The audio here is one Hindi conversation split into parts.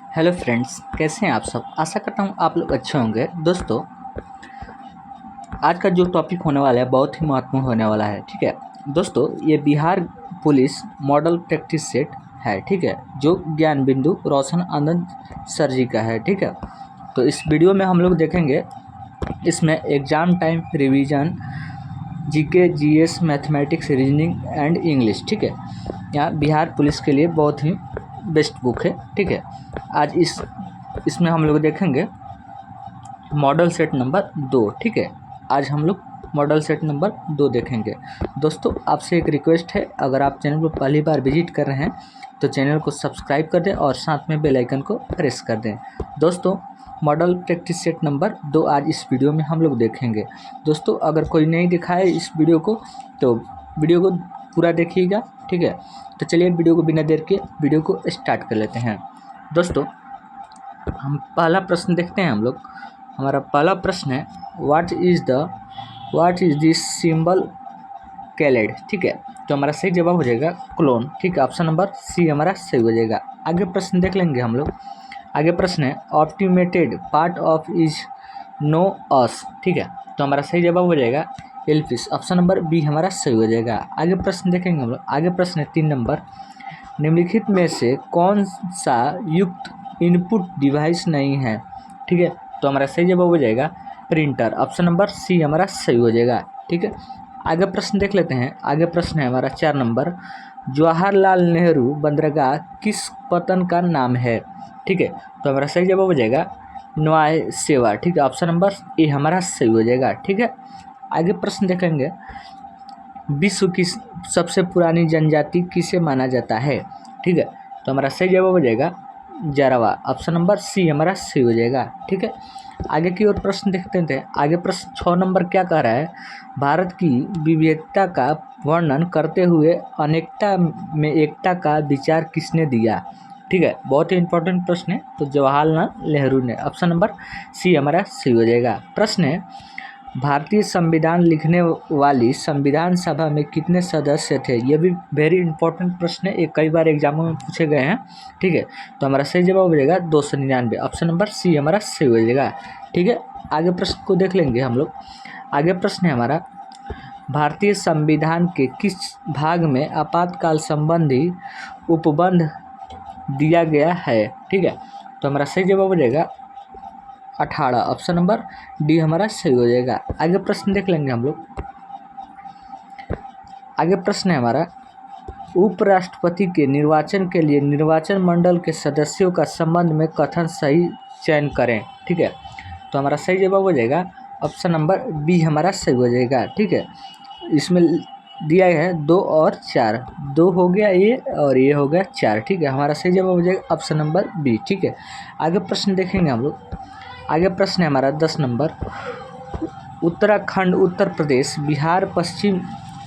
हेलो फ्रेंड्स, कैसे हैं आप सब। आशा करता हूँ आप लोग अच्छे होंगे। दोस्तों, आज का जो टॉपिक होने वाला है बहुत ही महत्वपूर्ण होने वाला है। ठीक है दोस्तों, ये Bihar police model practice set है। ठीक है, जो ज्ञान बिंदु रोशन आनंद सर जी का है। ठीक है, तो इस वीडियो में हम लोग देखेंगे इसमें exam time revision, GK, GS, mathematics, reasoning and English. ठीक है, यहाँ बिहार पुलिस के लिए बहुत ही बेस्ट बुक है। ठीक है, आज इसमें हम लोग देखेंगे मॉडल सेट नंबर 2। ठीक है, आज हम लोग मॉडल सेट नंबर 2 देखेंगे। दोस्तों, आपसे एक रिक्वेस्ट है, अगर आप चैनल को पहली बार विजिट कर रहे हैं तो चैनल को सब्सक्राइब कर दें और साथ में बेल आइकन को प्रेस कर दें। दोस्तों, मॉडल प्रैक्टिस सेट नंबर 2 आज इस वीडियो में हम लोग देखेंगे। दोस्तों, अगर कोई नहीं दिखा है इस वीडियो को तो वीडियो को पूरा देखिएगा। ठीक है, तो चलिए वीडियो को बिना देर के वीडियो को स्टार्ट कर लेते हैं। दोस्तों, हम पहला प्रश्न देखते हैं। हम लोग हमारा पहला प्रश्न है व्हाट इज़ दिस सिंबल कैलेड। ठीक है, तो हमारा सही जवाब हो जाएगा क्लोन। ठीक है, ऑप्शन नंबर सी हमारा सही हो जाएगा। आगे प्रश्न देख लेंगे हम लोग। आगे प्रश्न है ऑप्टिमेटेड part of is no as. ठीक है, तो हमारा सही जवाब हो जाएगा एल्फिश। ऑप्शन नंबर बी हमारा सही हो जाएगा। आगे प्रश्न देखेंगे हम लोग। आगे प्रश्न है 3 नंबर, निम्नलिखित में से कौन सा युक्त इनपुट डिवाइस नहीं है। ठीक है, तो हमारा सही जवाब हो जाएगा प्रिंटर। ऑप्शन नंबर सी हमारा सही हो जाएगा। ठीक है, आगे प्रश्न देख लेते हैं। आगे प्रश्न है हमारा 4 नंबर, जवाहरलाल नेहरू बंदरगाह किस पतन का नाम है। ठीक है, तो हमारा सही जवाब हो जाएगा नौय सेवा। ठीक है, ऑप्शन नंबर ए हमारा सही हो जाएगा। ठीक है, आगे प्रश्न देखेंगे, विश्व की सबसे पुरानी जनजाति किसे माना जाता है। ठीक है, तो हमारा सही जवाब हो जाएगा जारावा। ऑप्शन नंबर सी हमारा सही हो जाएगा। ठीक है, आगे की ओर प्रश्न देखते थे। आगे प्रश्न 6 नंबर क्या कह रहा है, भारत की विविधता का वर्णन करते हुए अनेकता में एकता का विचार किसने दिया। ठीक है, बहुत ही इंपॉर्टेंट प्रश्न है। तो जवाहरलाल नेहरू ने। ऑप्शन नंबर सी हमारा सही हो जाएगा। प्रश्न है भारतीय संविधान लिखने वाली संविधान सभा में कितने सदस्य थे। ये भी वेरी इंपॉर्टेंट प्रश्न है, ये कई बार एग्जामों में पूछे गए हैं। ठीक है, तो हमारा सही जवाब हो जाएगा 299। ऑप्शन नंबर सी हमारा सही हो जाएगा। ठीक है, आगे प्रश्न को देख लेंगे हम लोग। आगे प्रश्न है हमारा, भारतीय संविधान के किस भाग में आपातकाल संबंधी उपबंध दिया गया है। ठीक है, तो हमारा सही जवाब हो जाएगा 18। ऑप्शन नंबर डी हमारा सही हो जाएगा। आगे प्रश्न देख लेंगे हम लोग। आगे प्रश्न है हमारा, उपराष्ट्रपति के निर्वाचन के लिए निर्वाचन मंडल के सदस्यों का संबंध में कथन सही चयन करें। ठीक है, तो हमारा सही जवाब हो जाएगा ऑप्शन नंबर बी हमारा सही हो जाएगा। ठीक है, इसमें दिया है 2 और 4, 2 हो गया ये और ये हो गया 4। ठीक है, हमारा सही जवाब हो जाएगा ऑप्शन नंबर बी। ठीक है, आगे प्रश्न देखेंगे हम लोग। आगे प्रश्न है हमारा 10 नंबर, उत्तराखंड, उत्तर प्रदेश, बिहार, पश्चिम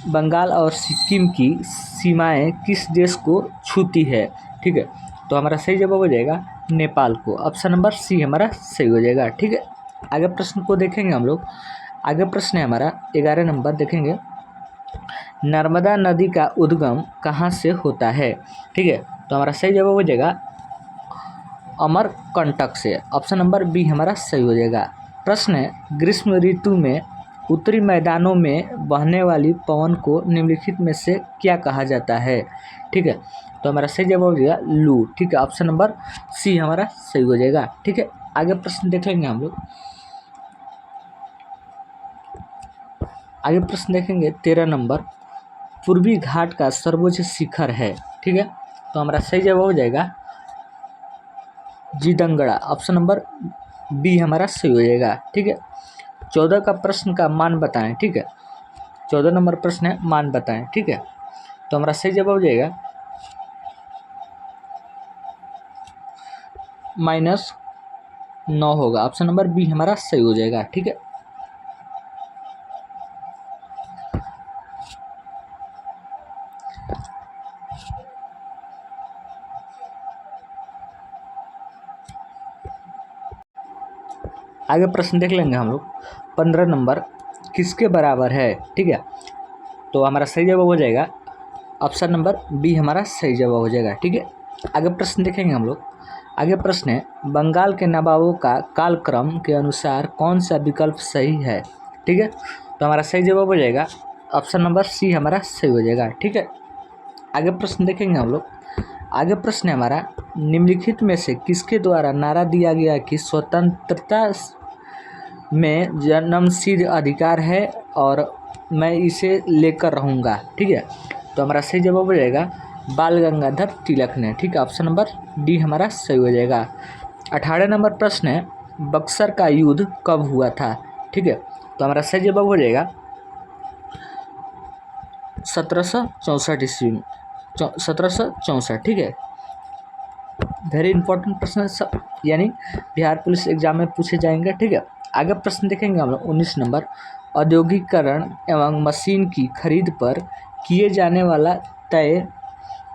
बंगाल और सिक्किम की सीमाएं किस देश को छूती है। ठीक है, तो हमारा सही जवाब हो जाएगा नेपाल को। ऑप्शन नंबर सी हमारा सही हो जाएगा। ठीक है, आगे प्रश्न को देखेंगे हम लोग। आगे प्रश्न है हमारा 11 नंबर, देखेंगे नर्मदा नदी का उद्गम कहाँ से होता है। ठीक है, तो हमारा सही जवाब हो जाएगा अमरकंटक से। ऑप्शन नंबर बी हमारा सही हो जाएगा। प्रश्न है ग्रीष्म ऋतु में उत्तरी मैदानों में बहने वाली पवन को निम्नलिखित में से क्या कहा जाता है। ठीक है, तो हमारा सही जवाब हो जाएगा लू। ठीक है, ऑप्शन नंबर सी हमारा सही हो जाएगा। ठीक है, आगे प्रश्न देख लेंगे हम लोग। आगे प्रश्न देखेंगे 13 नंबर, पूर्वी घाट का सर्वोच्च शिखर है। ठीक है, तो हमारा सही जवाब हो जाएगा जिदंगड़ा। ऑप्शन नंबर बी हमारा सही हो जाएगा। ठीक है, 14 का प्रश्न का मान बताएं। ठीक है, 14 नंबर प्रश्न है मान बताएं। ठीक है, तो हमारा सही जवाब हो जाएगा -9 होगा। ऑप्शन नंबर बी हमारा सही हो जाएगा। ठीक है, आगे प्रश्न देख लेंगे हम लोग। 15 नंबर, किसके बराबर है। ठीक है, तो हमारा सही जवाब हो जाएगा ऑप्शन नंबर बी हमारा सही जवाब हो जाएगा। ठीक है, आगे प्रश्न देखेंगे हम लोग। आगे प्रश्न है, बंगाल के नवाबों का कालक्रम के अनुसार कौन सा विकल्प सही है? ठीक है, तो हमारा सही जवाब हो जाएगा ऑप्शन नंबर सी हमारा सही हो जाएगा। ठीक है, आगे प्रश्न देखेंगे हम लोग। आगे प्रश्न है हमारा, निम्नलिखित में से किसके द्वारा नारा दिया गया कि स्वतंत्रता में जन्मसिद्ध अधिकार है और मैं इसे लेकर रहूँगा? ठीक है, तो हमारा सही जवाब हो जाएगा बाल गंगाधर तिलक ने। ठीक है, ऑप्शन नंबर डी हमारा सही हो जाएगा। 18 नंबर प्रश्न है, बक्सर का युद्ध कब हुआ था? ठीक है, तो हमारा सही जवाब हो जाएगा 1764 ईस्वी में, 1764। ठीक है, वेरी इंपॉर्टेंट प्रश्न सब, यानी बिहार पुलिस एग्जाम में पूछे जाएंगे। ठीक है, आगे प्रश्न देखेंगे हम लोग। 19 नंबर, औद्योगिकरण एवं मशीन की खरीद पर किए जाने वाला तय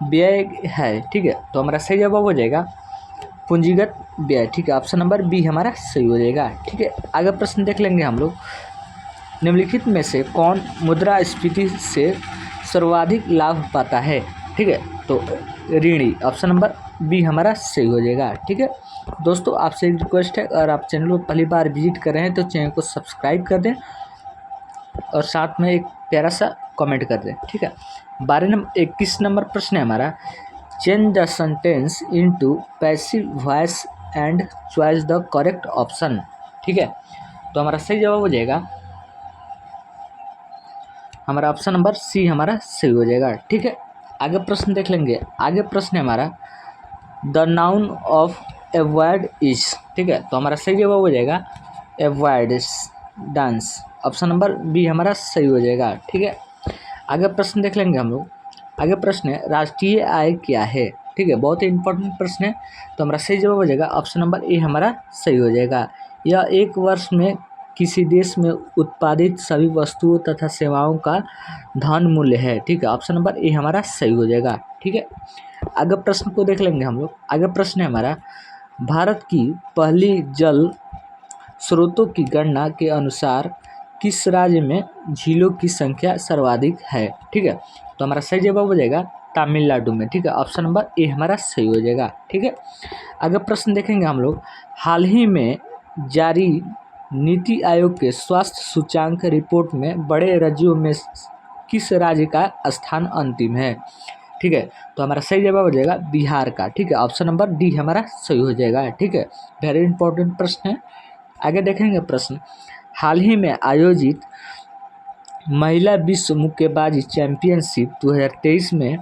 व्यय है? ठीक है, तो हमारा सही जवाब हो जाएगा पूंजीगत व्यय। ठीक है, ऑप्शन नंबर बी हमारा सही हो जाएगा। ठीक है, आगे प्रश्न देख लेंगे हम लोग। निम्नलिखित में से कौन मुद्रास्फीति से सर्वाधिक लाभ पाता है? ठीक है, तो ऋणी, ऑप्शन नंबर बी हमारा सही हो जाएगा। ठीक है दोस्तों, आपसे एक रिक्वेस्ट है, अगर आप चैनल को पहली बार विजिट कर रहे हैं तो चैनल को सब्सक्राइब कर दें और साथ में एक प्यारा सा कमेंट कर दें। ठीक है, 21 नंबर प्रश्न है हमारा, change the sentence into passive voice and choice the correct option. ठीक है, तो हमारा सही जवाब हो जाएगा हमारा ऑप्शन नंबर सी हमारा सही हो जाएगा। ठीक है, आगे प्रश्न देख लेंगे। आगे प्रश्न है हमारा, the noun of avoid is. ठीक है, तो हमारा सही जवाब हो जाएगा avoidance, option number B हमारा सही हो जाएगा। ठीक है, आगे प्रश्न देख लेंगे हम लोग। आगे प्रश्न है, राष्ट्रीय आय क्या है? ठीक है, बहुत ही इंपॉर्टेंट प्रश्न है, तो हमारा सही जवाब हो जाएगा ऑप्शन नंबर ए हमारा सही हो जाएगा। यह एक वर्ष में किसी देश में उत्पादित सभी वस्तुओं तथा सेवाओं का धन मूल्य है। ठीक है, ऑप्शन नंबर ए हमारा सही हो जाएगा। ठीक है, आगे प्रश्न को देख लेंगे हम लोग। आगे प्रश्न है हमारा, भारत की पहली जल स्रोतों की गणना के अनुसार किस राज्य में झीलों की संख्या सर्वाधिक है? ठीक है, तो हमारा सही जवाब हो जाएगा तमिलनाडु में। ठीक है, ऑप्शन नंबर ए हमारा सही हो जाएगा। ठीक है, आगे प्रश्न देखेंगे हम लोग। हाल ही में जारी नीति आयोग के स्वास्थ्य सूचांक रिपोर्ट में बड़े राज्यों में किस राज्य का स्थान अंतिम है? ठीक है, तो हमारा सही जवाब हो जाएगा बिहार का। ठीक है, ऑप्शन नंबर डी हमारा सही हो जाएगा। ठीक है, वेरी इंपॉर्टेंट प्रश्न है। आगे देखेंगे प्रश्न, हाल ही में आयोजित महिला विश्व मुक्केबाजी चैंपियनशिप 2023 में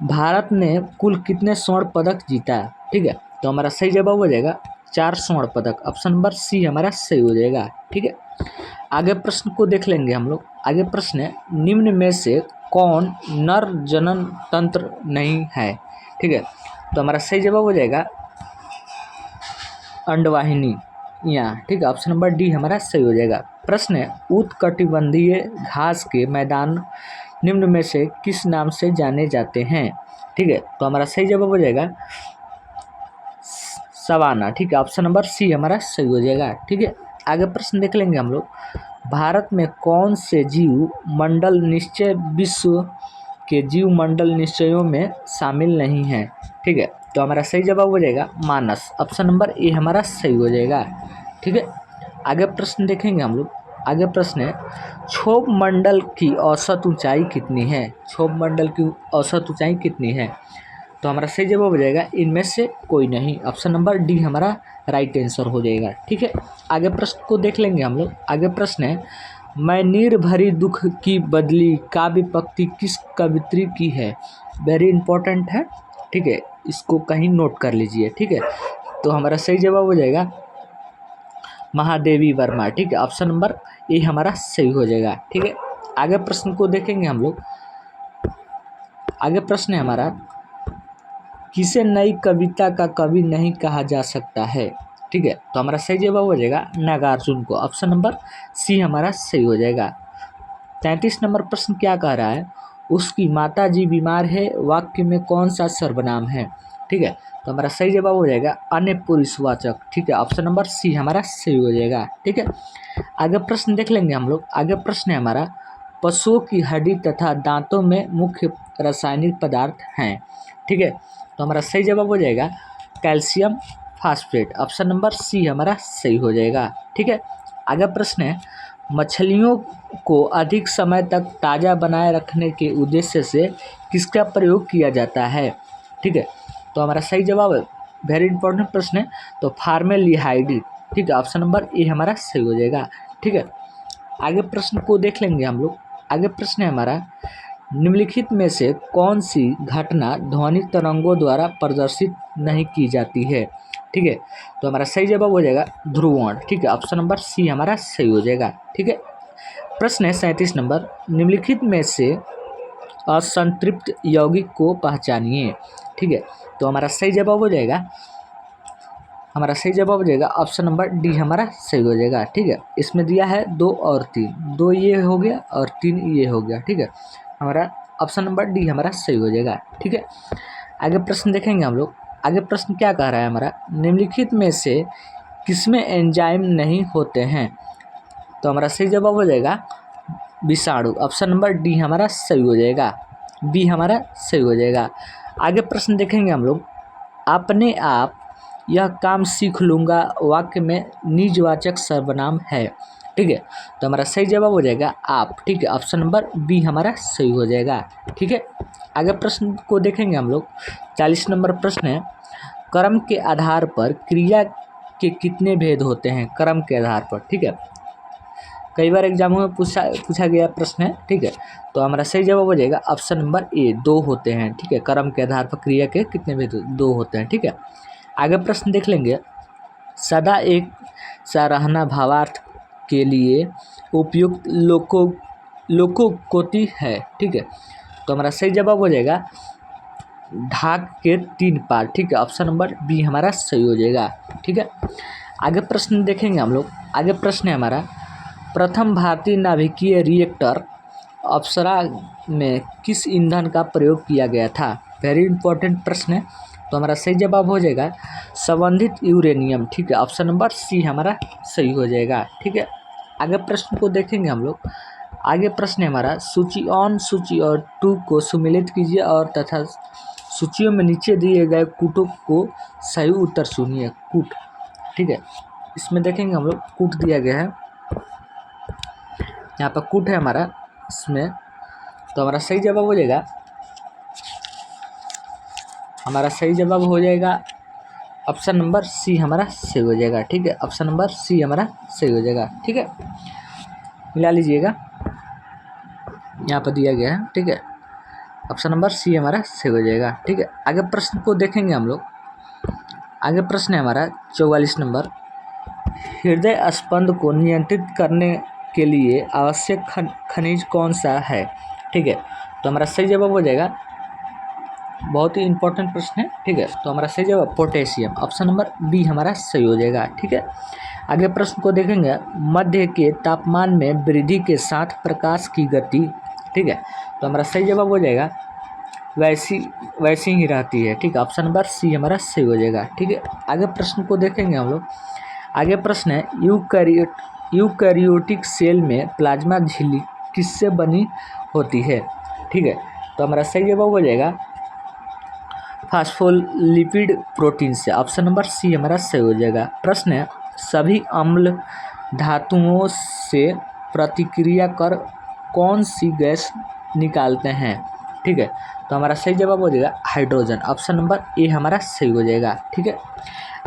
भारत ने कुल कितने स्वर्ण पदक जीता? ठीक है, तो हमारा सही जवाब हो जाएगा 4 स्वर्ण पदक, ऑप्शन नंबर सी हमारा सही हो जाएगा। ठीक है, आगे प्रश्न को देख लेंगे हम लोग। आगे प्रश्न है, निम्न में से कौन नर जनन तंत्र नहीं है? ठीक है, तो हमारा सही जवाब हो जाएगा अंडवाहिनी या। ठीक है, ऑप्शन नंबर डी हमारा सही हो जाएगा। प्रश्न है, उष्णकटिबंधीय घास के मैदान निम्न में से किस नाम से जाने जाते हैं? ठीक है, तो हमारा सही जवाब हो जाएगा सवाना। ठीक है, ऑप्शन नंबर सी हमारा सही हो जाएगा। ठीक है, आगे प्रश्न देख लेंगे हम लोग। भारत में कौन से जीव मंडल निश्चय विश्व के जीव मंडल निश्चयों में शामिल नहीं है? ठीक है, तो हमारा सही जवाब हो जाएगा मानस, ऑप्शन नंबर ए हमारा सही हो जाएगा। ठीक है, आगे प्रश्न देखेंगे हम लोग। आगे प्रश्न है, क्षोभ मंडल की औसत ऊंचाई कितनी है? क्षोभ मंडल की औसत ऊंचाई कितनी है? तो हमारा सही जवाब हो जाएगा इनमें से कोई नहीं, ऑप्शन नंबर डी हमारा राइट आंसर हो जाएगा। ठीक है, आगे प्रश्न को देख लेंगे हम लोग। आगे प्रश्न है, मैं नीर भरी दुख की बदली काव्य पंक्ति किस कवित्री की है? वेरी इंपॉर्टेंट है। ठीक है, इसको कहीं नोट कर लीजिए। ठीक है, तो हमारा सही जवाब हो जाएगा महादेवी वर्मा। ठीक है, ऑप्शन नंबर ए हमारा सही हो जाएगा। ठीक है, आगे प्रश्न को देखेंगे हम लोग। आगे प्रश्न है हमारा, किसे नई कविता का कवि नहीं कहा जा सकता है? ठीक है, तो हमारा सही जवाब हो जाएगा नागार्जुन को, ऑप्शन नंबर सी हमारा सही हो जाएगा। 33 नंबर प्रश्न क्या कह रहा है, उसकी माता जी बीमार है, वाक्य में कौन सा सर्वनाम है? ठीक है, तो हमारा सही जवाब हो जाएगा अन्य पुरुषवाचक। ठीक है, ऑप्शन नंबर सी हमारा सही हो जाएगा। ठीक है, आगे प्रश्न देख लेंगे हम लोग। आगे प्रश्न है हमारा, पशुओं की हड्डी तथा दांतों में मुख्य रासायनिक पदार्थ हैं? ठीक है, तो हमारा सही जवाब हो जाएगा calcium phosphate. Option number C हमारा सही हो जाएगा। ठीक है, आगे प्रश्न है, मछलियों को अधिक समय तक ताज़ा बनाए रखने के उद्देश्य से किसका प्रयोग किया जाता है? ठीक है, तो हमारा सही जवाब है, वेरी इंपॉर्टेंट प्रश्न है, तो फार्मेल्डिहाइड। ठीक है, ऑप्शन नंबर ए हमारा सही हो जाएगा। ठीक है, आगे प्रश्न को देख लेंगे हम लोग। आगे प्रश्न है हमारा, निम्नलिखित में से कौन सी घटना ध्वनि तरंगों द्वारा प्रदर्शित नहीं की जाती है? ठीक है, तो हमारा सही जवाब हो जाएगा ध्रुवण। ठीक है, ऑप्शन नंबर सी हमारा सही हो जाएगा। ठीक है, प्रश्न है 37 नंबर, निम्नलिखित में से असंतृप्त यौगिक को पहचानिए। ठीक है, तो हमारा सही जवाब हो जाएगा, हमारा सही जवाब हो जाएगा ऑप्शन नंबर डी हमारा सही हो जाएगा। ठीक है, इसमें दिया है 2 और 3, 2 ये हो गया और 3 ये हो गया। ठीक है, हमारा ऑप्शन नंबर डी हमारा सही हो जाएगा। ठीक है, आगे प्रश्न देखेंगे हम लोग। आगे प्रश्न क्या कह रहा है हमारा, निम्नलिखित में से किसमें एंजाइम नहीं होते हैं? तो हमारा सही जवाब हो जाएगा विषाणु। ऑप्शन नंबर डी हमारा सही हो जाएगा, बी हमारा सही हो जाएगा। आगे प्रश्न देखेंगे हम लोग, अपने आप यह काम सीख लूँगा वाक्य में निजवाचक सर्वनाम है। ठीक है, तो हमारा सही जवाब हो जाएगा आप। ठीक है, ऑप्शन नंबर बी हमारा सही हो जाएगा। ठीक है, आगे प्रश्न को देखेंगे हम लोग। 40 नंबर प्रश्न है, कर्म के आधार पर क्रिया के कितने भेद होते हैं? कर्म के आधार पर। ठीक है, कई बार एग्जामों में पूछा गया प्रश्न है। ठीक है, तो हमारा सही जवाब हो जाएगा ऑप्शन नंबर ए, 2 होते हैं। ठीक है, कर्म के आधार पर क्रिया के कितने भेद? 2 होते हैं। ठीक है, आगे प्रश्न देख लेंगे, सदा एक सा रहना भावार्थ के लिए उपयुक्त लोकोक्ति है। ठीक है, तो हमारा सही जवाब हो जाएगा ढाक के 3 पार। ठीक है, ऑप्शन नंबर बी हमारा सही हो जाएगा। ठीक है, आगे प्रश्न देखेंगे हम लोग। आगे प्रश्न है हमारा, प्रथम भारतीय नाभिकीय रिएक्टर अप्सरा में किस ईंधन का प्रयोग किया गया था? वेरी इंपॉर्टेंट प्रश्न है, तो हमारा सही जवाब हो जाएगा संबंधित यूरेनियम। ठीक है, ऑप्शन नंबर सी हमारा सही हो जाएगा। ठीक है, आगे प्रश्न को देखेंगे हम लोग। आगे प्रश्न है हमारा, सूची 1, सूची और 2 को सुमेलित कीजिए और तथा सूचियों में नीचे दिए गए कूटों को सही उत्तर सुनिए। कूट, ठीक है, इसमें देखेंगे हम लोग कूट दिया गया है, यहाँ पर कूट है हमारा इसमें, तो हमारा सही जवाब हो जाएगा, हमारा सही जवाब हो जाएगा ऑप्शन नंबर सी हमारा सही हो जाएगा। ठीक है, ऑप्शन नंबर सी हमारा सही हो जाएगा। ठीक है, मिला लीजिएगा, यहाँ पर दिया गया है। ठीक है, ऑप्शन नंबर सी हमारा सही हो जाएगा। ठीक है, आगे प्रश्न को देखेंगे हम लोग। आगे प्रश्न है हमारा 44 नंबर, हृदय स्पंद को नियंत्रित करने के लिए आवश्यक खनिज कौन सा है? ठीक है, तो हमारा सही जवाब हो जाएगा, बहुत ही इंपॉर्टेंट प्रश्न है। ठीक है, तो हमारा सही जवाब पोटेशियम। ऑप्शन नंबर बी हमारा सही हो जाएगा। ठीक है, आगे प्रश्न को देखेंगे, मध्य के तापमान में वृद्धि के साथ प्रकाश की गति। ठीक है, तो हमारा सही जवाब हो जाएगा वैसी ही रहती है। ठीक है, ऑप्शन नंबर सी हमारा सही हो जाएगा। ठीक है, आगे प्रश्न को देखेंगे हम लोग। आगे प्रश्न है, यूकैरियोटिक सेल में प्लाज्मा झिल्ली किससे बनी होती है? ठीक है, तो हमारा सही जवाब हो जाएगा फास्फोलिपिड प्रोटीन से। ऑप्शन नंबर सी हमारा सही हो जाएगा। प्रश्न है, सभी अम्ल धातुओं से प्रतिक्रिया कर कौन सी गैस निकालते हैं? ठीक है, तो हमारा सही जवाब हो जाएगा हाइड्रोजन। ऑप्शन नंबर ए हमारा सही हो जाएगा। ठीक है,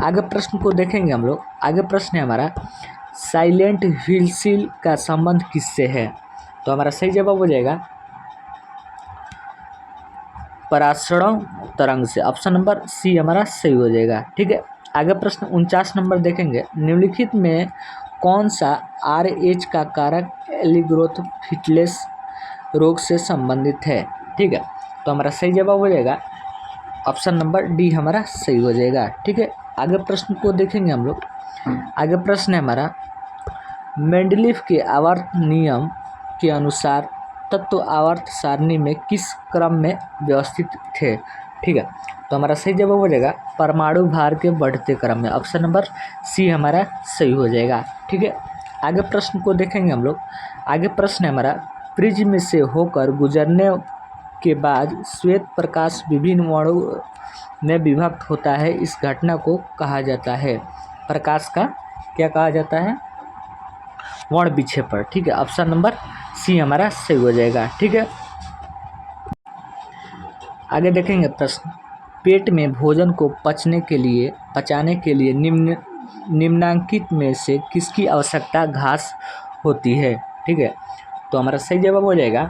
आगे प्रश्न को देखेंगे हम लोग। आगे प्रश्न है हमारा, साइलेंट व्हील का संबंध किससे है? तो हमारा सही जवाब हो जाएगा परासरण तरंग से। ऑप्शन नंबर सी हमारा सही हो जाएगा। ठीक है, आगे प्रश्न 49 नंबर देखेंगे, निम्नलिखित में कौन सा RH का कारक एलिग्रोथोफिटलेस रोग से संबंधित है? ठीक है, तो हमारा सही जवाब हो जाएगा ऑप्शन नंबर डी हमारा सही हो जाएगा। ठीक है, आगे प्रश्न को देखेंगे हम लोग। आगे प्रश्न है हमारा, मेंडलीफ के आवर्त नियम के अनुसार तत्व आवर्त सारणी में किस क्रम में व्यवस्थित थे? ठीक है, तो हमारा सही जवाब हो जाएगा परमाणु भार के बढ़ते क्रम में। ऑप्शन नंबर सी हमारा सही हो जाएगा। ठीक है, आगे प्रश्न को देखेंगे हम लोग। आगे प्रश्न है हमारा, प्रिज्म से होकर गुजरने के बाद श्वेत प्रकाश विभिन्न वर्णों में विभक्त होता है, इस घटना को कहा जाता है, प्रकाश का क्या कहा जाता है, वर्ण विक्षेपण। ठीक है, ऑप्शन नंबर सी हमारा सही हो जाएगा। ठीक है, आगे देखेंगे प्रश्न, पेट में भोजन को पचाने के लिए निम्नांकित में से किसकी आवश्यकता घास होती है। ठीक है, तो हमारा सही जवाब हो जाएगा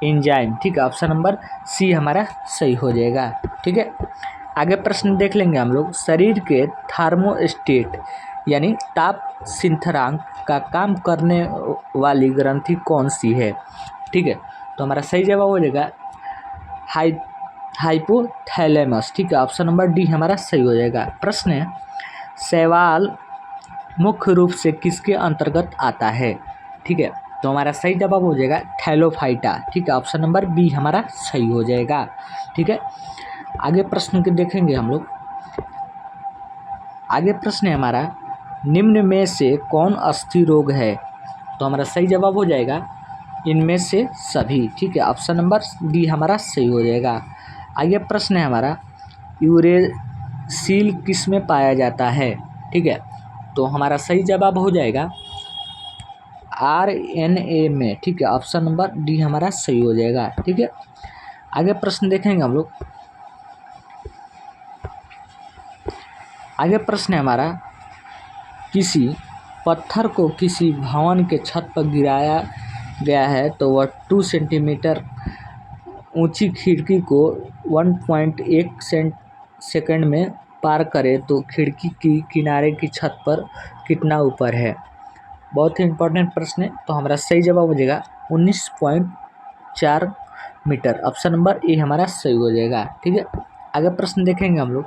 एंजाइम। ठीक है, ऑप्शन नंबर सी हमारा सही हो जाएगा। ठीक है, आगे प्रश्न देख लेंगे हम लोग, शरीर के थर्मोस्टेट यानी ताप सिंथरांक का काम करने वाली ग्रंथि कौन सी है। ठीक है, तो हमारा सही जवाब हो जाएगा हाइपोथैलेमस। ठीक है, ऑप्शन नंबर डी हमारा सही हो जाएगा। प्रश्न है, शैवाल मुख्य रूप से किसके अंतर्गत आता है। ठीक है, तो हमारा सही जवाब हो जाएगा थैलोफाइटा। ठीक है, ऑप्शन नंबर बी हमारा सही हो जाएगा। ठीक है, आगे प्रश्न के देखेंगे हम लोग। आगे प्रश्न है हमारा, निम्न में से कौन अस्थि रोग है। तो हमारा सही जवाब हो जाएगा इनमें से सभी। ठीक है, ऑप्शन नंबर डी हमारा सही हो जाएगा। आगे प्रश्न है हमारा, यूरेसिल किस में पाया जाता है। ठीक है, तो हमारा सही जवाब हो जाएगा RNA में। ठीक है, ऑप्शन नंबर डी हमारा सही हो जाएगा। ठीक है, आगे प्रश्न देखेंगे हम लोग। आगे प्रश्न है हमारा, किसी पत्थर को किसी भवन के छत पर गिराया गया है तो वह 2 सेंटीमीटर ऊंची खिड़की को 1.1 सेकंड में पार करे तो खिड़की की किनारे की छत पर कितना ऊपर है। बहुत ही इंपॉर्टेंट प्रश्न है, तो हमारा सही जवाब हो जाएगा 19.4 मीटर। ऑप्शन नंबर ए हमारा सही हो जाएगा। ठीक है, आगे प्रश्न देखेंगे हम लोग,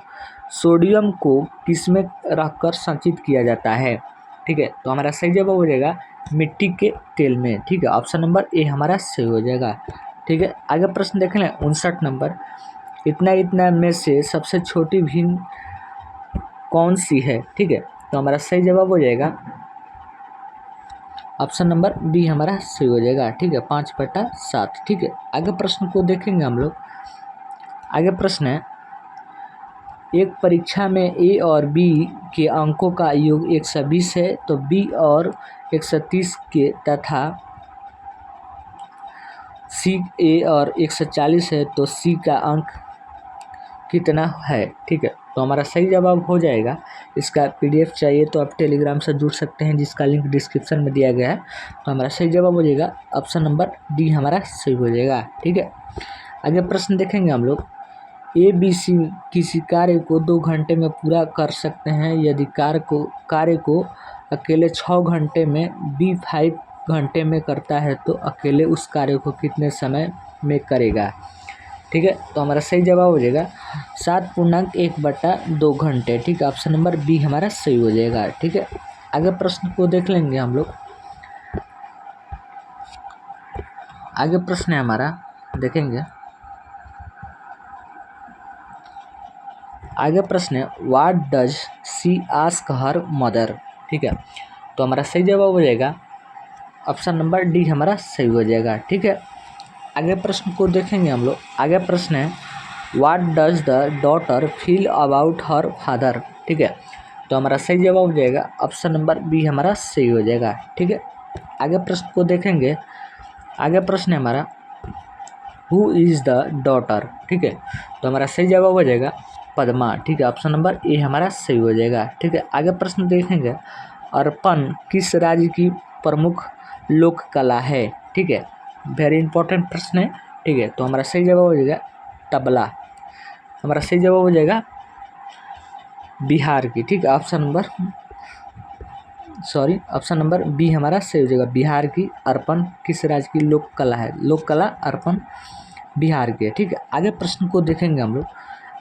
सोडियम को किसमें रखकर संचित किया जाता है। ठीक है, तो हमारा सही जवाब हो जाएगा मिट्टी के तेल में। ठीक है, ऑप्शन नंबर ए हमारा सही हो जाएगा। ठीक है, आगे प्रश्न देख लें 59 नंबर, इतना में से सबसे छोटी भिन्न कौन सी है। ठीक है, तो हमारा सही जवाब हो जाएगा ऑप्शन नंबर बी हमारा सही हो जाएगा। ठीक है, 5/7। ठीक है, आगे प्रश्न को देखेंगे हम लोग। आगे प्रश्न है, एक परीक्षा में ए और बी के अंकों का योग 120 है तो बी और 130 के तथा सी ए और 140 है तो सी का अंक कितना है। ठीक है, तो हमारा सही जवाब हो जाएगा, इसका PDF चाहिए तो आप टेलीग्राम से जुड़ सकते हैं जिसका लिंक डिस्क्रिप्शन में दिया गया है। तो हमारा सही जवाब हो जाएगा ऑप्शन नंबर डी हमारा सही हो जाएगा। ठीक है, आगे प्रश्न देखेंगे हम लोग, ABC किसी कार्य को 2 घंटे में पूरा कर सकते हैं यदि कार्य को अकेले 6 घंटे में B 5 घंटे में करता है तो अकेले उस कार्य को कितने समय में करेगा। ठीक है, तो हमारा सही जवाब हो जाएगा 7.1/2 घंटे। ठीक है, ऑप्शन नंबर बी हमारा सही हो जाएगा। ठीक है, आगे प्रश्न को देख लेंगे हम लोग। आगे प्रश्न है हमारा, देखेंगे। आगे प्रश्न है, what does she ask her mother. ठीक है, तो हमारा सही जवाब हो जाएगा ऑप्शन नंबर डी हमारा सही हो जाएगा। ठीक है, आगे प्रश्न को देखेंगे हम लोग। आगे प्रश्न है, what does the daughter feel about her father. ठीक है, तो हमारा सही जवाब हो जाएगा ऑप्शन नंबर बी हमारा सही हो जाएगा। ठीक है, आगे प्रश्न को देखेंगे। आगे प्रश्न है हमारा, हु इज़ द डॉटर। ठीक है, तो हमारा सही जवाब हो जाएगा पद्मा। ठीक है, ऑप्शन नंबर ए हमारा सही हो जाएगा। ठीक है, आगे प्रश्न देखेंगे, अर्पण किस राज्य की प्रमुख लोक कला है। ठीक है, वेरी इंपॉर्टेंट प्रश्न है। ठीक है, तो हमारा सही जवाब हो जाएगा तबला। हमारा सही जवाब हो जाएगा बिहार की। ठीक है, ऑप्शन नंबर बी हमारा सही हो जाएगा, बिहार की। अर्पण किस राज्य की लोक कला है, लोक कला अर्पण बिहार की है। ठीक है, आगे प्रश्न को देखेंगे हम लोग।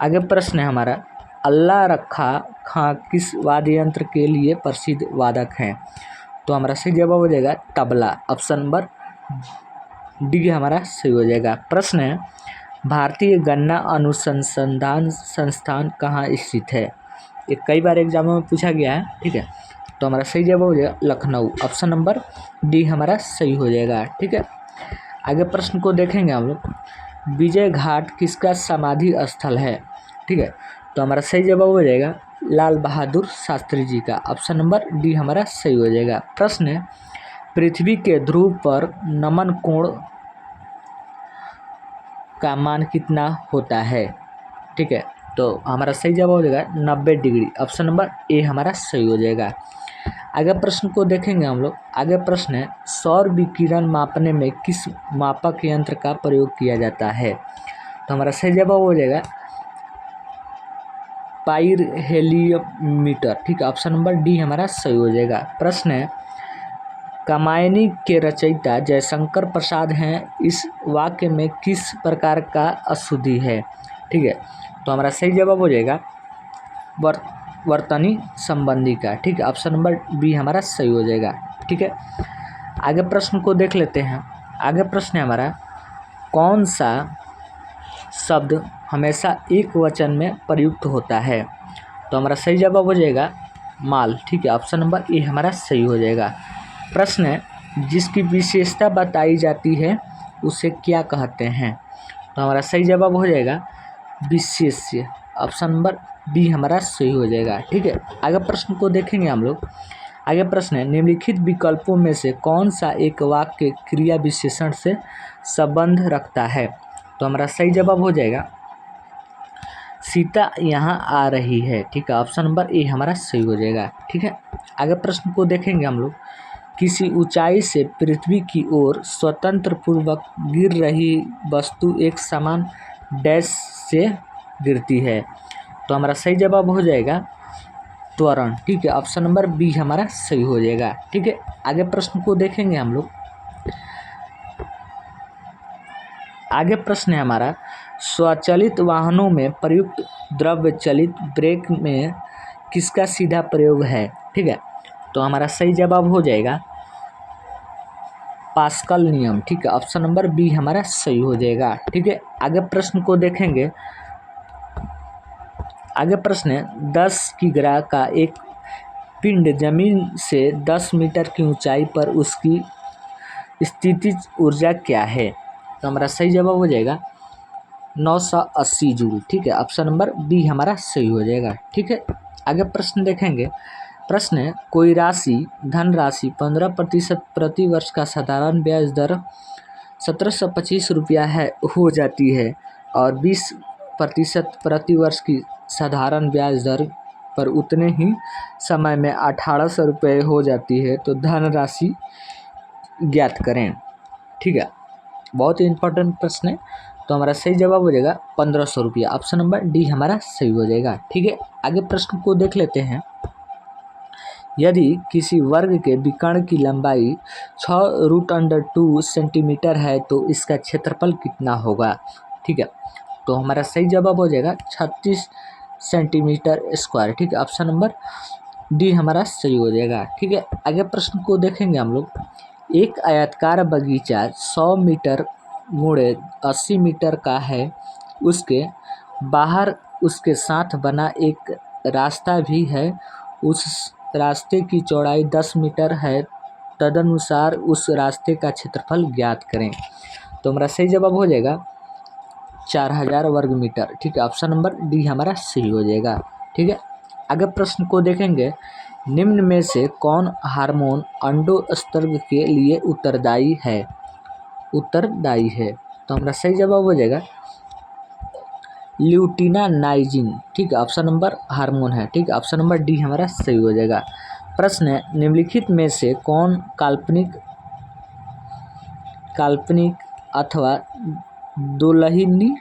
आगे प्रश्न है हमारा, अल्लाह रखा खां किस वाद्य यंत्र के लिए प्रसिद्ध वादक हैं। तो हमारा सही जवाब हो जाएगा तबला। ऑप्शन नंबर डी हमारा सही हो जाएगा। प्रश्न है, भारतीय गन्ना अनुसंधान संस्थान कहाँ स्थित है। ये कई बार एग्जामों में पूछा गया है। ठीक है, तो हमारा सही जवाब हो जाएगा लखनऊ। ऑप्शन नंबर डी हमारा सही हो जाएगा। ठीक है, आगे प्रश्न को देखेंगे हम लोग। विजय घाट किसका समाधि स्थल है? ठीक है, तो हमारा सही जवाब हो जाएगा लाल बहादुर शास्त्री जी का। ऑप्शन नंबर डी हमारा सही हो जाएगा। प्रश्न है, पृथ्वी के ध्रुव पर नमन कोण का मान कितना होता है? ठीक है, तो हमारा सही जवाब हो जाएगा 90 डिग्री। ऑप्शन नंबर ए हमारा सही हो जाएगा। आगे प्रश्न को देखेंगे हम लोग। आगे प्रश्न है, सौर विकिरण मापने में किस मापक यंत्र का प्रयोग किया जाता है? तो हमारा सही जवाब हो जाएगा पाइरहेलियोमीटर। ठीक है, ऑप्शन नंबर डी हमारा सही हो जाएगा। प्रश्न है, कामायनी के रचयिता जयशंकर प्रसाद हैं, इस वाक्य में किस प्रकार का अशुद्धि है? ठीक है, तो हमारा सही जवाब हो जाएगा वर्तनी संबंधी का। ठीक है, ऑप्शन नंबर बी हमारा सही हो जाएगा। ठीक है, आगे प्रश्न को देख लेते हैं। आगे प्रश्न है हमारा, कौन सा शब्द हमेशा एक वचन में प्रयुक्त होता है? तो हमारा सही जवाब हो जाएगा माल। ठीक है, ऑप्शन नंबर ए हमारा सही हो जाएगा। प्रश्न है, जिसकी विशेषता बताई जाती है उसे क्या कहते हैं? तो हमारा सही जवाब हो जाएगा विशेष्य। ऑप्शन नंबर डी हमारा सही हो जाएगा। ठीक है, आगे प्रश्न को देखेंगे हम लोग। आगे प्रश्न है, निम्नलिखित विकल्पों में से कौन सा एक वाक्य क्रिया विशेषण से संबंध रखता है? तो हमारा सही जवाब हो जाएगा सीता यहाँ आ रही है। ठीक है, ऑप्शन नंबर ए हमारा सही हो जाएगा। ठीक है, आगे प्रश्न को देखेंगे हम लोग। किसी ऊंचाई से पृथ्वी की ओर स्वतंत्र पूर्वक गिर रही वस्तु एक समान डैश से गिरती है। तो हमारा सही जवाब हो जाएगा त्वरण। ठीक है, ऑप्शन नंबर बी हमारा सही हो जाएगा। ठीक है, आगे प्रश्न को देखेंगे हम लोग। आगे प्रश्न है हमारा, स्वचालित वाहनों में प्रयुक्त द्रव्य चलित ब्रेक में किसका सीधा प्रयोग है? ठीक है, तो हमारा सही जवाब हो जाएगा पास्कल नियम। ठीक है, ऑप्शन नंबर बी हमारा सही हो जाएगा। ठीक है, आगे प्रश्न को देखेंगे। आगे प्रश्न है, 10 की ग्रह का एक पिंड जमीन से 10 मीटर की ऊंचाई पर उसकी स्थितिज ऊर्जा क्या है? तो हमारा सही जवाब हो जाएगा 980 जूल। ठीक है, ऑप्शन नंबर बी हमारा सही हो जाएगा। ठीक है, आगे प्रश्न देखेंगे। प्रश्न है, कोई राशि धनराशि 15% प्रति वर्ष का साधारण ब्याज दर 1725 रुपया है हो जाती है और 20% प्रति वर्ष की साधारण ब्याज दर पर उतने ही समय में 1800 रुपये हो जाती है, तो धनराशि ज्ञात करें। ठीक है, बहुत ही इंपॉर्टेंट प्रश्न है। तो हमारा सही जवाब हो जाएगा 1500 रुपया। ऑप्शन नंबर डी हमारा सही हो जाएगा। ठीक है, आगे प्रश्न को देख लेते हैं। यदि किसी वर्ग के विकर्ण की लंबाई 6√2 सेंटीमीटर है तो इसका क्षेत्रफल कितना होगा? ठीक है, तो हमारा सही जवाब हो जाएगा 36 सेंटीमीटर स्क्वायर। ठीक है, ऑप्शन नंबर डी हमारा सही हो जाएगा। ठीक है, आगे प्रश्न को देखेंगे हम लोग। एक आयताकार बगीचा 100 मीटर गुणे 80 मीटर का है, उसके बाहर उसके साथ बना एक रास्ता भी है, उस रास्ते की चौड़ाई 10 मीटर है, तदनुसार उस रास्ते का क्षेत्रफल ज्ञात करें। तो हमारा सही जवाब हो जाएगा 4000 वर्ग मीटर। ठीक है, ऑप्शन नंबर डी हमारा सही हो जाएगा। ठीक है, आगे प्रश्न को देखेंगे। निम्न में से कौन हार्मोन अंडोत्सर्ग के लिए उत्तरदायी है? तो हमारा सही जवाब हो जाएगा ल्यूटिनाइजिन। ठीक है, ऑप्शन नंबर हार्मोन है। ठीक है, ऑप्शन नंबर डी हमारा सही हो जाएगा। प्रश्न है, निम्नलिखित में से कौन काल्पनिक अथवा दोलहीनी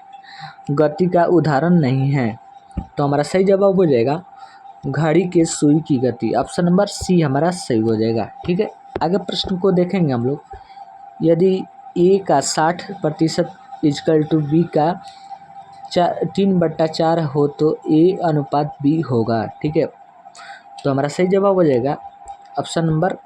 गति का उदाहरण नहीं है? तो हमारा सही जवाब हो जाएगा घड़ी के सुई की गति। ऑप्शन नंबर सी हमारा सही हो जाएगा। ठीक है, आगे प्रश्न को देखेंगे हम लोग। यदि ए का 60% इक्वल टू बी का 3/4 हो तो ए अनुपात बी होगा। ठीक है, तो हमारा सही जवाब हो जाएगा ऑप्शन नंबर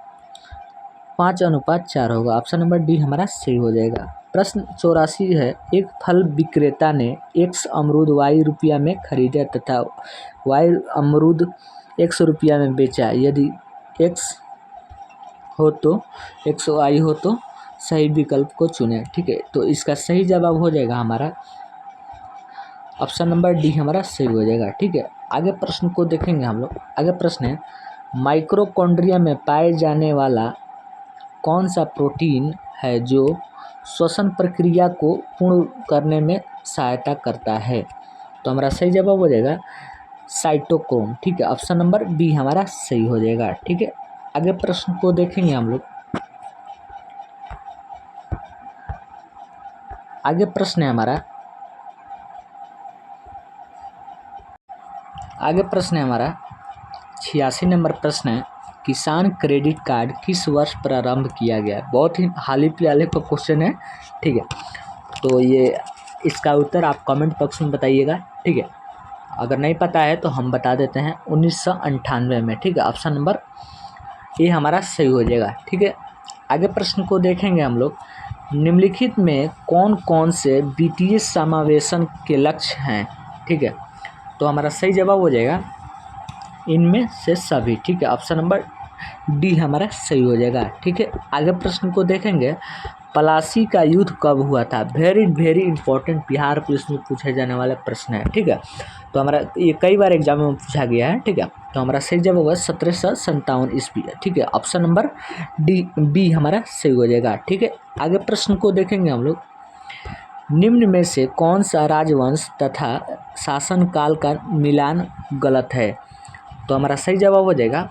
5/4 होगा। ऑप्शन नंबर डी हमारा सही हो जाएगा। प्रश्न 84 है, एक फल विक्रेता ने एक्स अमरूद y रुपया में खरीदा तथा y अमरूद x रुपया में बेचा। यदि x y हो तो सही विकल्प को चुनें। ठीक है, तो इसका सही जवाब हो जाएगा हमारा ऑप्शन नंबर डी हमारा सही हो जाएगा। ठीक है, आगे प्रश्न को देखेंगे हम लोग। आगे प्रश्न है, माइटोकॉन्ड्रिया में पाए जाने वाला कौन सा प्रोटीन है जो श्वसन प्रक्रिया को पूर्ण करने में सहायता करता है? तो हमारा सही जवाब हो जाएगा साइटोक्रोम। ठीक है, ऑप्शन नंबर बी हमारा सही हो जाएगा। ठीक है, आगे प्रश्न को देखेंगे हम लोग। आगे प्रश्न है हमारा 86 नंबर प्रश्न है, किसान क्रेडिट कार्ड किस वर्ष प्रारंभ किया गया? बहुत ही हाल ही फिलहाल का क्वेश्चन है। ठीक है, तो ये इसका उत्तर आप कमेंट बॉक्स में बताइएगा। ठीक है, अगर नहीं पता है तो हम बता देते हैं 1998 में। ठीक है, ऑप्शन नंबर ए हमारा सही हो जाएगा। ठीक है, आगे प्रश्न को देखेंगे हम लोग। निम्नलिखित में कौन कौन से वित्तीय समावेशन के लक्ष्य हैं? ठीक है, तो हमारा सही जवाब हो जाएगा इनमें से सभी। ठीक है, ऑप्शन नंबर डी हमारा सही हो जाएगा। ठीक है, आगे प्रश्न को देखेंगे। पलासी का युद्ध कब हुआ था? वेरी इंपॉर्टेंट बिहार पुलिस में पूछे जाने वाला प्रश्न है। ठीक है, तो हमारा ये कई बार एग्जाम में पूछा गया है। ठीक है, तो हमारा सही जवाब होगा 1757 ईस्वी। ठीक है, ऑप्शन नंबर बी हमारा सही हो जाएगा। ठीक है, आगे प्रश्न को देखेंगे हम लोग। निम्न में से कौन सा राजवंश तथा शासनकाल का मिलान गलत है? तो हमारा सही जवाब हो जाएगा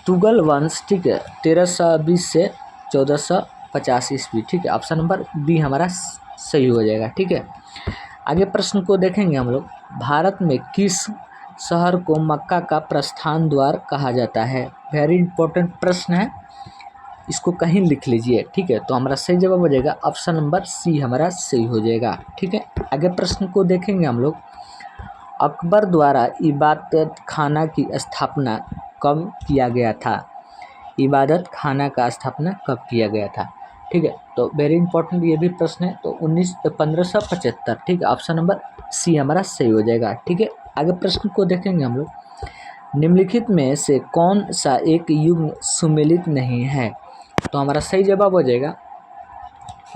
तुगल वंश। ठीक है, 1320 से 1450 ईस्वी। ठीक है, ऑप्शन नंबर बी हमारा सही हो जाएगा। ठीक है, आगे प्रश्न को देखेंगे हम लोग। भारत में किस शहर को मक्का का प्रस्थान द्वार कहा जाता है? वेरी इंपॉर्टेंट प्रश्न है, इसको कहीं लिख लीजिए। ठीक है, तो हमारा सही जवाब हो जाएगा ऑप्शन नंबर सी हमारा सही हो जाएगा। ठीक है, आगे प्रश्न को देखेंगे हम लोग। अकबर द्वारा इबादत खाना की स्थापना कब किया गया था? इबादत खाना का स्थापना कब किया गया था? ठीक है, तो वेरी इंपॉर्टेंट ये भी प्रश्न है। तो 1575। ठीक है, ऑप्शन नंबर सी हमारा सही हो जाएगा। ठीक है, आगे प्रश्न को देखेंगे हम लोग। निम्नलिखित में से कौन सा एक युग्म सुमेलित नहीं है? तो हमारा सही जवाब हो जाएगा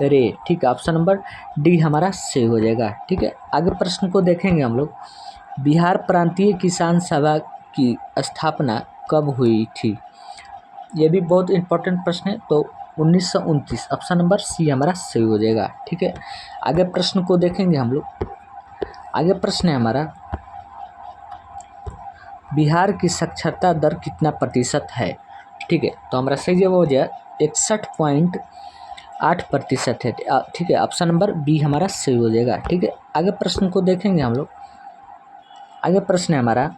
रे। ठीक है, ऑप्शन नंबर डी हमारा सही हो जाएगा। ठीक है, आगे प्रश्न को देखेंगे हम लोग। बिहार प्रांतीय किसान सभा की स्थापना कब हुई थी? ये भी बहुत इंपॉर्टेंट प्रश्न है। तो 1929, ऑप्शन नंबर सी हमारा सही हो जाएगा। ठीक है, आगे प्रश्न को देखेंगे हम लोग। आगे प्रश्न है हमारा, बिहार की साक्षरता दर कितना प्रतिशत है? ठीक है, तो हमारा सही जवाब हो जाए 61.8% है। ठीक है, ऑप्शन नंबर बी हमारा सही हो जाएगा। ठीक है, आगे प्रश्न को देखेंगे हम लोग। आगे प्रश्न है हमारा,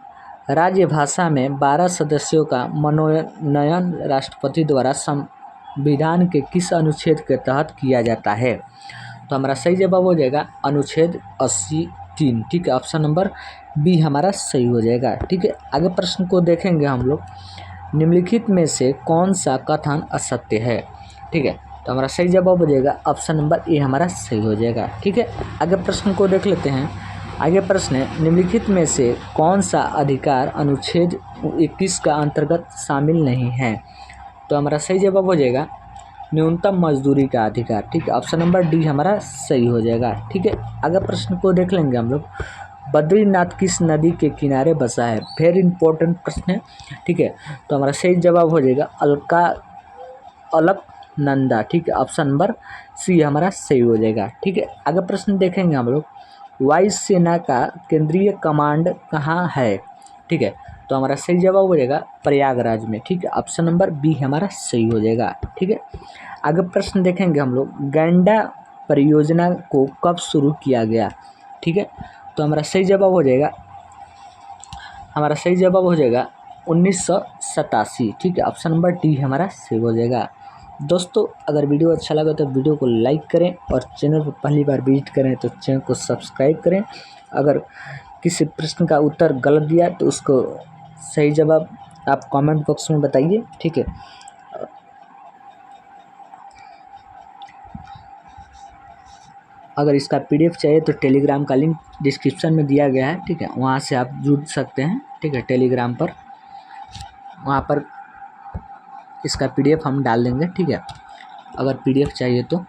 राज्य भाषा में 12 सदस्यों का मनोनयन राष्ट्रपति द्वारा संविधान के किस अनुच्छेद के तहत किया जाता है? तो हमारा सही जवाब हो जाएगा अनुच्छेद 83। ठीक है, ऑप्शन नंबर बी हमारा सही हो जाएगा। ठीक है, आगे प्रश्न को देखेंगे हम लोग। निम्नलिखित में से कौन सा कथन असत्य है? ठीक है, तो हमारा सही जवाब हो जाएगा ऑप्शन नंबर ए हमारा सही हो जाएगा। ठीक है, आगे प्रश्न को देख लेते हैं। आगे प्रश्न है, निम्नलिखित में से कौन सा अधिकार अनुच्छेद 21 का अंतर्गत शामिल नहीं है? तो हमारा सही जवाब हो जाएगा न्यूनतम मजदूरी का अधिकार। ठीक है, ऑप्शन नंबर डी हमारा सही हो जाएगा। ठीक है, आगे प्रश्न को देख लेंगे हम लोग। बद्रीनाथ किस नदी के किनारे बसा है? वेरी इंपॉर्टेंट प्रश्न है। ठीक है, तो हमारा सही जवाब हो जाएगा अलकनंदा। ठीक है, ऑप्शन नंबर सी हमारा सही हो जाएगा। ठीक है, आगे प्रश्न देखेंगे हम लोग। वायुसेना का केंद्रीय कमांड कहाँ है? ठीक है, तो हमारा सही जवाब हो जाएगा प्रयागराज में। ठीक है, ऑप्शन नंबर बी हमारा सही हो जाएगा। ठीक है, आगे प्रश्न देखेंगे हम लोग। गैंडा परियोजना को कब शुरू किया गया? ठीक है, तो हमारा सही जवाब हो जाएगा 1987। ठीक है, ऑप्शन नंबर डी हमारा सही हो जाएगा। दोस्तों, अगर वीडियो अच्छा लगा तो वीडियो को लाइक करें और चैनल पर पहली बार विजिट करें तो चैनल को सब्सक्राइब करें। अगर किसी प्रश्न का उत्तर गलत दिया तो उसको सही जवाब आप कमेंट बॉक्स में बताइए। ठीक है, अगर इसका PDF चाहिए तो टेलीग्राम का लिंक डिस्क्रिप्शन में दिया गया है। ठीक है, वहाँ से आप जुड़ सकते हैं। ठीक है, टेलीग्राम पर वहाँ पर इसका PDF हम डाल देंगे, ठीक है, अगर PDF चाहिए तो।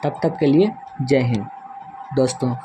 तब तक के लिए जय हिंद दोस्तों।